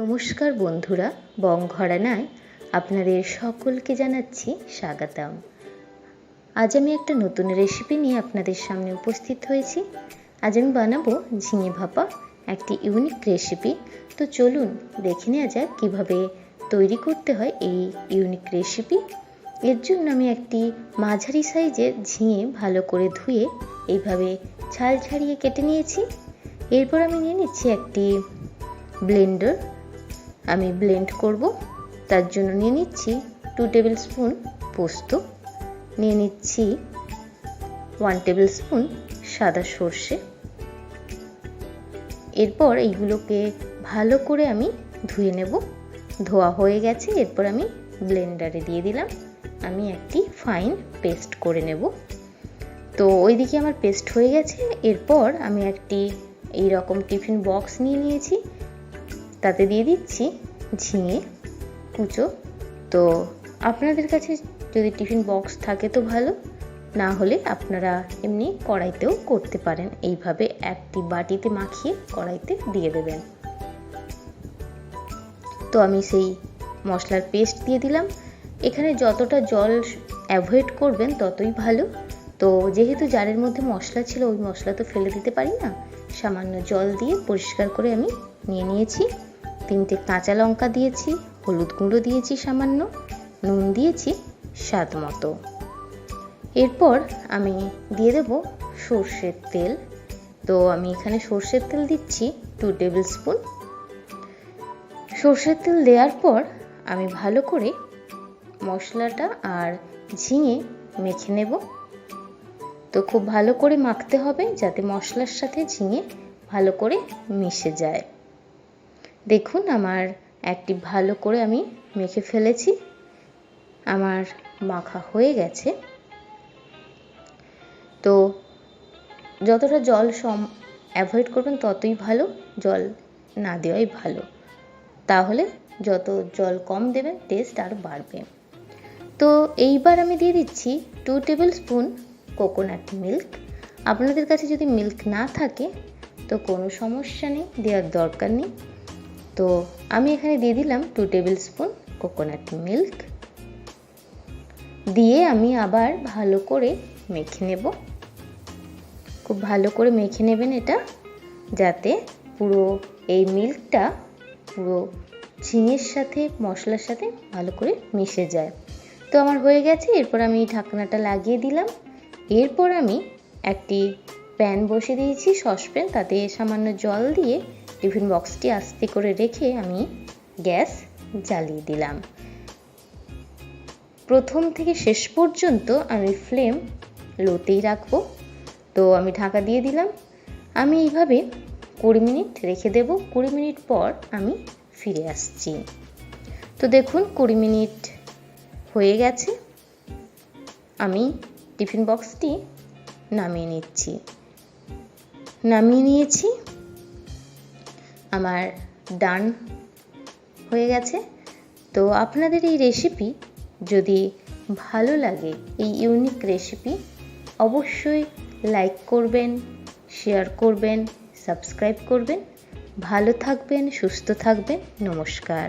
নমস্কার বন্ধুরা, bonggharanaয় আপনাদের সকলকে জানাচ্ছি স্বাগতম। আজ আমি একটা নতুন রেসিপি নিয়ে আপনাদের সামনে উপস্থিত হয়েছি। আজ আমি বানাবো ঝিঙে ভাপা, একটি ইউনিক রেসিপি। তো চলুন দেখে নেওয়া যাক কীভাবে তৈরি করতে হয় এই ইউনিক রেসিপি। এর জন্য আমি একটি মাঝারি সাইজের ঝিঙে ভালো করে ধুয়ে এইভাবে ছাল ছাড়িয়ে কেটে নিয়েছি। এরপর আমি নিয়ে নিচ্ছি একটি ব্লেন্ডার। আমি ব্লেন্ড করব, তার জন্য নিয়ে নিচ্ছি 2 টেবিল স্পুন পোস্ত, নিয়ে নিচ্ছি 1 টেবিল স্পুন সাদা সর্ষে। এরপর এইগুলোকে ভালো করে আমি ধুয়ে নেব। ধোয়া হয়ে গেছে, এরপর আমি ব্লেন্ডারে দিয়ে দিলাম। আমি একটি ফাইন পেস্ট করে নেব। তো ওইদিকে আমার পেস্ট হয়ে গেছে। এরপর আমি একটি এই রকম টিফিন বক্স নিয়ে নিয়েছি, তাতে দিয়ে দিচ্ছি ঝিঙে কুচো। তো আপনাদের কাছে যদি টিফিন বক্স থাকে তো ভালো, না হলে আপনারা এমনি কড়াইতেও করতে পারেন। এইভাবে একটি বাটিতে মাখিয়ে কড়াইতে দিয়ে দেবেন। তো আমি সেই মশলার পেস্ট দিয়ে দিলাম। এখানে যতটা জল অ্যাভয়েড করবেন ততই ভালো। তো যেহেতু জারের মধ্যে মশলা ছিল, ওই মশলা তো ফেলে দিতে পারি না, সামান্য জল দিয়ে পরিষ্কার করে আমি নিয়ে নিয়েছি। 3টে কাঁচা লঙ্কা দিয়েছি, হলুদ গুঁড়ো দিয়েছি সামান্য, নুন দিয়েছি স্বাদ মতো। এরপর আমি দিয়ে দেব সর্ষের তেল। তো আমি এখানে সর্ষের তেল দিচ্ছি 2 টেবিল স্পুন। সর্ষের তেল দেওয়ার পর আমি ভালো করে মশলাটা আর ঝিঙে মেখে নেব। তো খুব ভালো করে মাখতে হবে যাতে মশলার সাথে ঝিঙে ভালো করে মিশে যায়। দেখুন আমার একটি ভালো করে আমি মেখে ফেলেছি, আমার মাখা হয়ে গেছে। তো যতটা জল অ্যাভয়েড করবেন ততই ভালো, জল না দেওয়াই ভালো। তাহলে যত জল কম দেবেন টেস্ট আরও বাড়বে। তো এইবার আমি দিয়ে দিচ্ছি 2 টেবিল স্পুন কোকোনাট মিল্ক। আপনাদের কাছে যদি মিল্ক না থাকে তো কোনো সমস্যা নেই, দেওয়ার দরকার নেই। তো আমি এখানে দিয়ে দিলাম 2 টেবিল স্পুন কোকোনাট মিল্ক। দিয়ে আমি আবার ভালো করে মেখে নেব। খুব ভালো করে মেখে নেবেন এটা, যাতে পুরো এই মিল্কটা পুরো ঝিঙের সাথে মশলার সাথে ভালো করে মিশে যায়। তো আমার হয়ে গেছে। এরপর আমি ঢাকনাটা লাগিয়ে দিলাম। এরপর আমি একটি প্যান বসিয়ে দিয়েছি, সসপ্যান, তাতে সামান্য জল দিয়ে টিফিন বক্সটি আস্তে করে রেখে আমি গ্যাস জ্বালিয়ে দিলাম। প্রথম থেকে শেষ পর্যন্ত আমি ফ্লেম লোতেই রাখবো। তো আমি ঢাকা দিয়ে দিলাম। আমি এইভাবে 20 মিনিট রেখে দেব। 20 মিনিট পর আমি ফিরে আসছি। তো দেখুন 20 মিনিট হয়ে গেছে। আমি টিফিন বক্সটি নামিয়ে নিয়েছি। আমার ডান হয়ে গেছে। তো আপনাদের এই রেসিপি যদি ভালো লাগে, এই ইউনিক রেসিপি, অবশ্যই লাইক করবেন, শেয়ার করবেন, সাবস্ক্রাইব করবেন। ভালো থাকবেন, সুস্থ থাকবেন। নমস্কার।